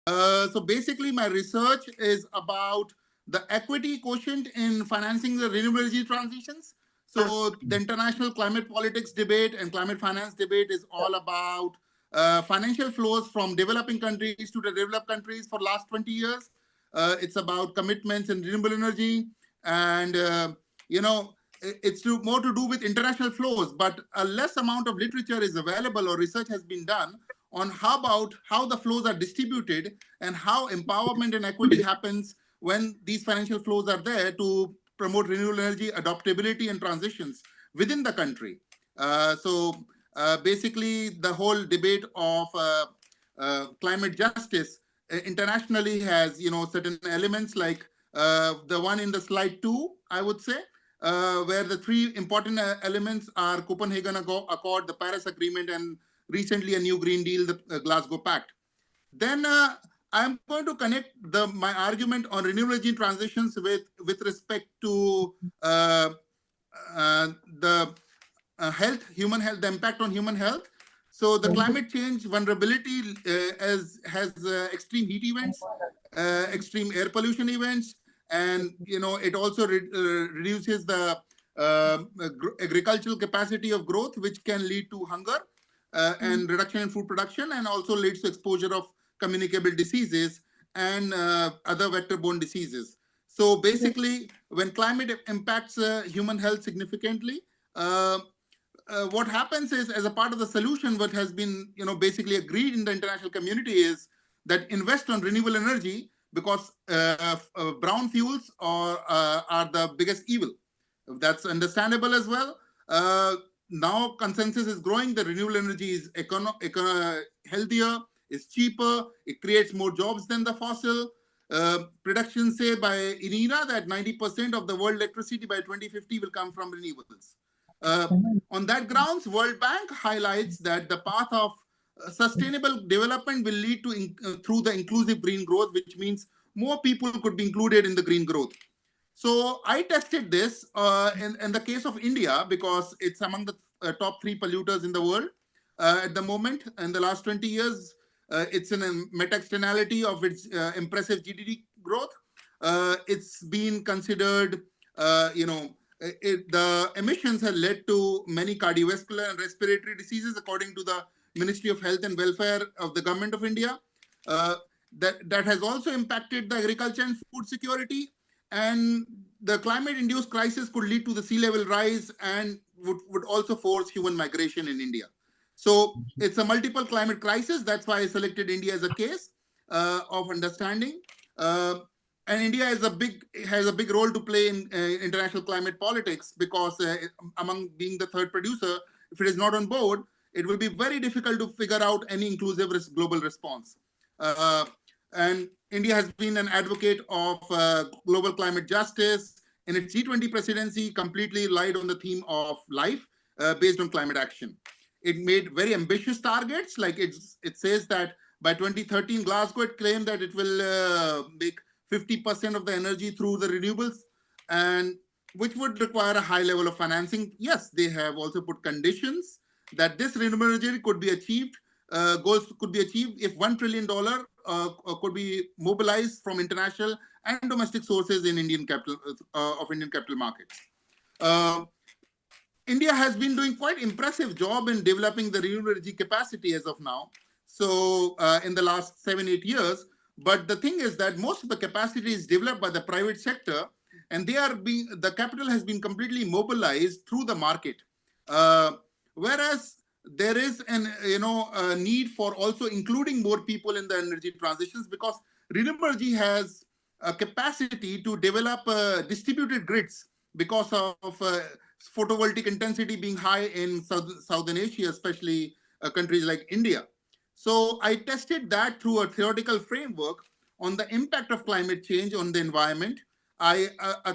So basically, my research is about the equity quotient in financing the renewable energy transitions. So the international climate politics debate and climate finance debate is all about financial flows from developing countries to the developed countries for last 20 years. It's about commitments in renewable energy, and you know, it's more to do with international flows, but a less amount of literature is available or research has been done on how the flows are distributed and how empowerment and equity happens when these financial flows are there to promote renewable energy adaptability and transitions within the country. Basically, the whole debate of climate justice internationally has, certain elements like the one in the slide 2, I would say, where the three important elements are Copenhagen Accord, the Paris Agreement, and recently a new Green Deal, the Glasgow Pact. Then I'm going to connect my argument on renewable energy transitions with respect to the human health, the impact on human health. So the climate change vulnerability has extreme heat events, extreme air pollution events, and it also reduces the agricultural capacity of growth, which can lead to hunger and reduction in food production, and also leads to exposure of communicable diseases and other vector-borne diseases. So basically, when climate impacts human health significantly, what happens is, as a part of the solution, what has been basically agreed in the international community is that invest on renewable energy, because brown fuels are the biggest evil. That's understandable as well. Now consensus is growing that renewable energy is healthier, is cheaper, it creates more jobs than the fossil. Predictions say by INERA that 90% of the world electricity by 2050 will come from renewables. On that grounds, World Bank highlights that the path of sustainable development will lead to through the inclusive green growth, which means more people could be included in the green growth. So I tested this in the case of India, because it's among the top 3 polluters in the world at the moment. In the last 20 years, it's in a meta-externality of its impressive GDP growth. It's been considered, the emissions have led to many cardiovascular and respiratory diseases, according to the Ministry of Health and Welfare of the Government of India. That has also impacted the agriculture and food security. And the climate-induced crisis could lead to the sea level rise and would also force human migration in India. So it's a multiple climate crisis. That's why I selected India as a case of understanding. And India has a big role to play in international climate politics, because among being the third producer, if it is not on board, it will be very difficult to figure out any inclusive global response. And India has been an advocate of global climate justice. In its G20 presidency, completely relied on the theme of life based on climate action. It made very ambitious targets, like it says that by 2013, Glasgow had claimed that it will make 50% of the energy through the renewables, and which would require a high level of financing. Yes, they have also put conditions that this renewable energy could be achieved, goals could be achieved if $1 trillion could be mobilized from international and domestic sources in Indian capital markets. India has been doing quite impressive job in developing the renewable energy capacity as of now. So in the last 7-8 years, but the thing is that most of the capacity is developed by the private sector, and the capital has been completely mobilized through the market. Whereas there is a need for also including more people in the energy transitions, because renewable energy has a capacity to develop distributed grids because of photovoltaic intensity being high in Southern Asia, especially countries like India. So I tested that through a theoretical framework on the impact of climate change on the environment. I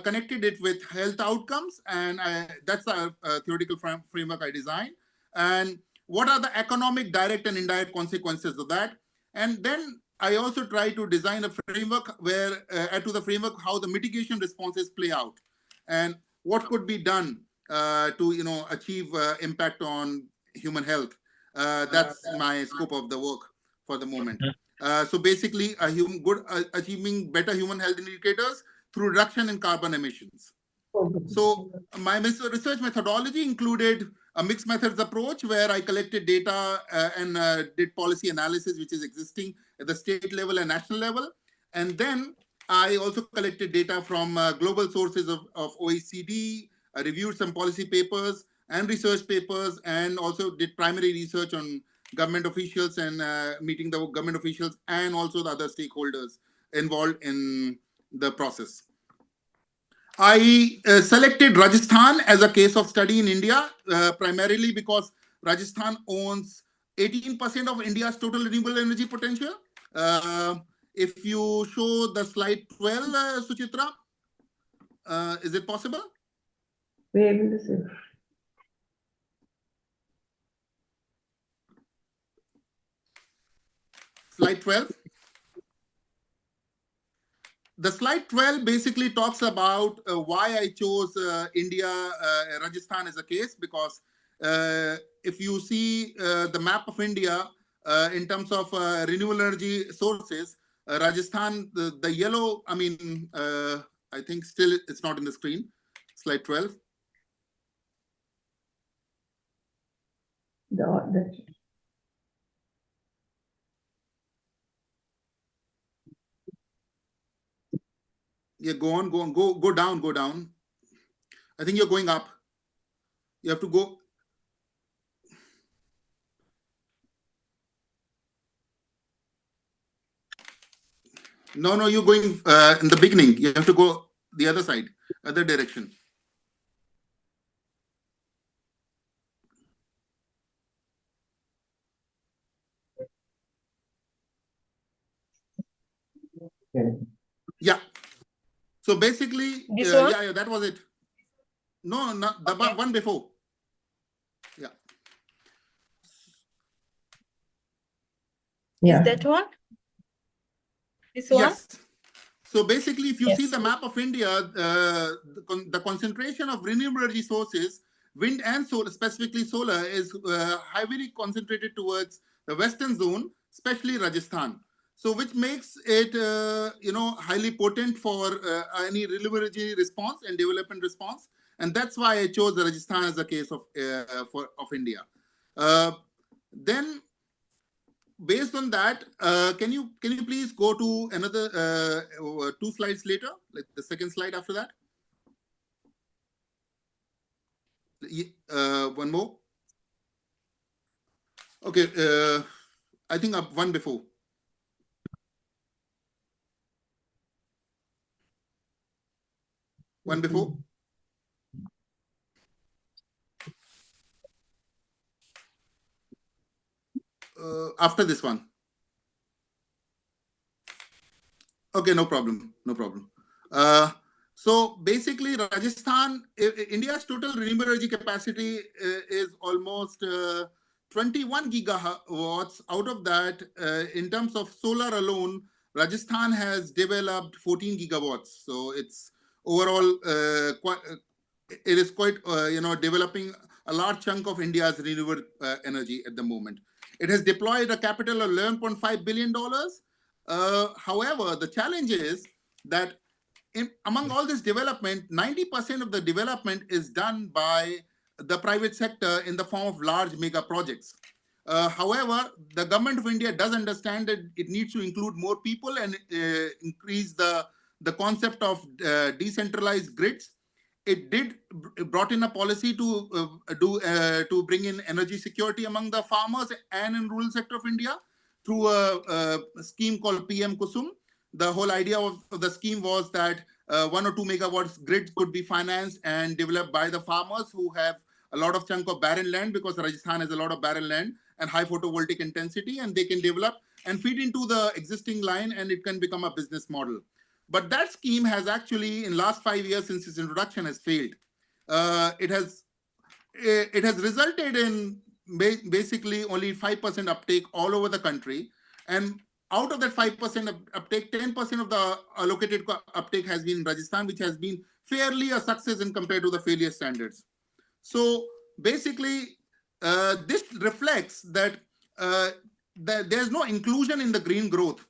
connected it with health outcomes, and that's a theoretical framework I designed. And what are the economic direct and indirect consequences of that? And then I also try to design a framework where, add to the framework, how the mitigation responses play out, and what could be done to achieve impact on human health. That's my scope of the work for the moment. So basically, achieving better human health indicators through reduction in carbon emissions. So my research methodology included a mixed methods approach where I collected data and did policy analysis, which is existing at the state level and national level. And then I also collected data from global sources of OECD, reviewed some policy papers and research papers, and also did primary research on government officials and meeting the government officials and also the other stakeholders involved in the process. I selected Rajasthan as a case of study in India, primarily because Rajasthan owns 18% of India's total renewable energy potential. If you show the slide 12, Suchitra, is it possible? We're able to see. Slide 12. The slide 12 basically talks about why I chose India, Rajasthan as a case, because if you see the map of India in terms of renewable energy sources, Rajasthan, the yellow, I mean, I think still it's not in the screen, slide 12. Yeah, go on, go down. I think you're going up. You have to go. No, you're going in the beginning. You have to go the other side, other direction. Yeah. So basically, yeah, that was it. No, not the one before. Yeah. Is that one? This one? Yes. So basically, if you see the map of India, the concentration of renewable energy sources, wind and solar, specifically solar, is heavily concentrated towards the western zone, especially Rajasthan. So which makes it, highly potent for any renewable energy response and development response. And that's why I chose Rajasthan as a case of India. Then, based on that, can you please go to another 2 slides later, like the second slide after that? One more. Okay, I think one before. One before. After this one. Okay, no problem. So basically, Rajasthan, India's total renewable energy capacity is almost 21 gigawatts. Out of that, in terms of solar alone, Rajasthan has developed 14 gigawatts. So it's overall it is quite developing a large chunk of India's renewable energy at the moment. It has deployed a capital of $11.5 billion. However, the challenge is that among all this development, 90% of the development is done by the private sector in the form of large mega projects. However, the government of India does understand that it needs to include more people and increase the concept of decentralized grids. It brought in a policy to bring in energy security among the farmers and in rural sector of India through a scheme called PM Kusum. The whole idea of the scheme was that 1 or 2 megawatts grids could be financed and developed by the farmers who have a lot of chunk of barren land, because Rajasthan has a lot of barren land and high photovoltaic intensity, and they can develop and feed into the existing line, and it can become a business model. But that scheme has actually, in last 5 years since its introduction, has failed. It has resulted in basically only 5% uptake all over the country, and out of that 5% uptake, 10% of the allocated uptake has been in Rajasthan, which has been fairly a success in compared to the failure standards. So basically, this reflects that there's no inclusion in the green growth.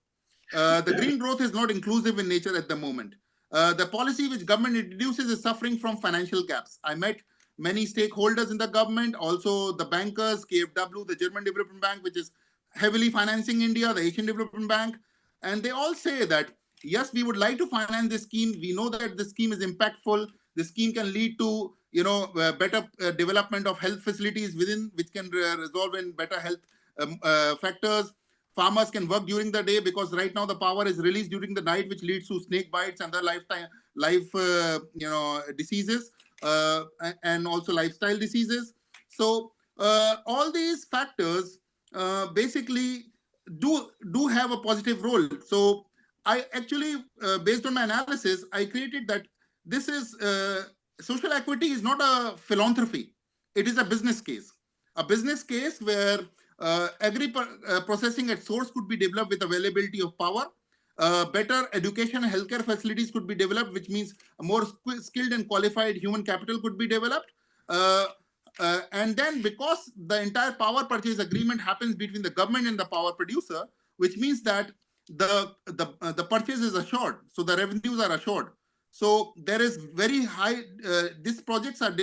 The green growth is not inclusive in nature at the moment. The policy which government introduces is suffering from financial gaps. I met many stakeholders in the government, also the bankers, KfW, the German Development Bank, which is heavily financing India, the Asian Development Bank, and they all say that, yes, we would like to finance this scheme. We know that the scheme is impactful. The scheme can lead to, better development of health facilities within, which can resolve in better health factors. Farmers can work during the day because right now the power is released during the night, which leads to snake bites and other diseases, and also lifestyle diseases. So all these factors basically do have a positive role. So I actually, based on my analysis, I created that this is social equity is not a philanthropy. It is a business case. A business case where processing at source could be developed with availability of power. Better education and healthcare facilities could be developed, which means a more skilled and qualified human capital could be developed. And then because the entire power purchase agreement happens between the government and the power producer, which means that the purchase is assured, so the revenues are assured. So there is very high, these projects are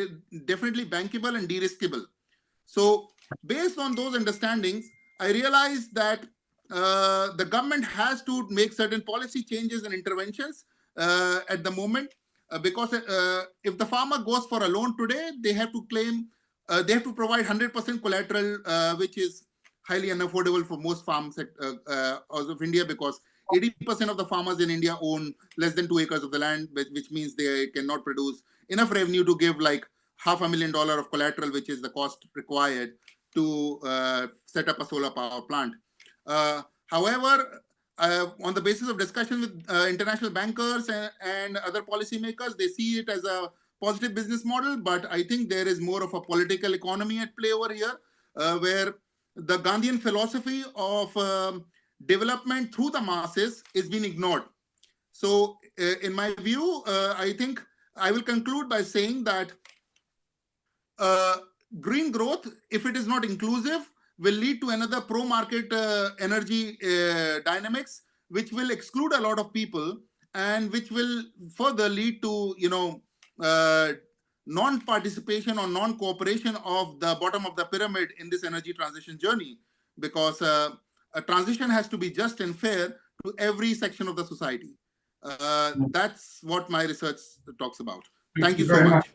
definitely bankable and de-riskable. So based on those understandings, I realized that the government has to make certain policy changes and interventions at the moment, because if the farmer goes for a loan today, they have to claim, they have to provide 100% collateral, which is highly unaffordable for most farms of India, because 80% of the farmers in India own less than 2 acres of the land, which means they cannot produce enough revenue to give like $500,000 of collateral, which is the cost required to set up a solar power plant. However, on the basis of discussion with international bankers and other policymakers, they see it as a positive business model, but I think there is more of a political economy at play over here, where the Gandhian philosophy of development through the masses is being ignored. So in my view, I think I will conclude by saying that green growth, if it is not inclusive, will lead to another pro-market energy dynamics, which will exclude a lot of people and which will further lead to, non-participation or non-cooperation of the bottom of the pyramid in this energy transition journey, because a transition has to be just and fair to every section of the society. That's what my research talks about. Thank you so much.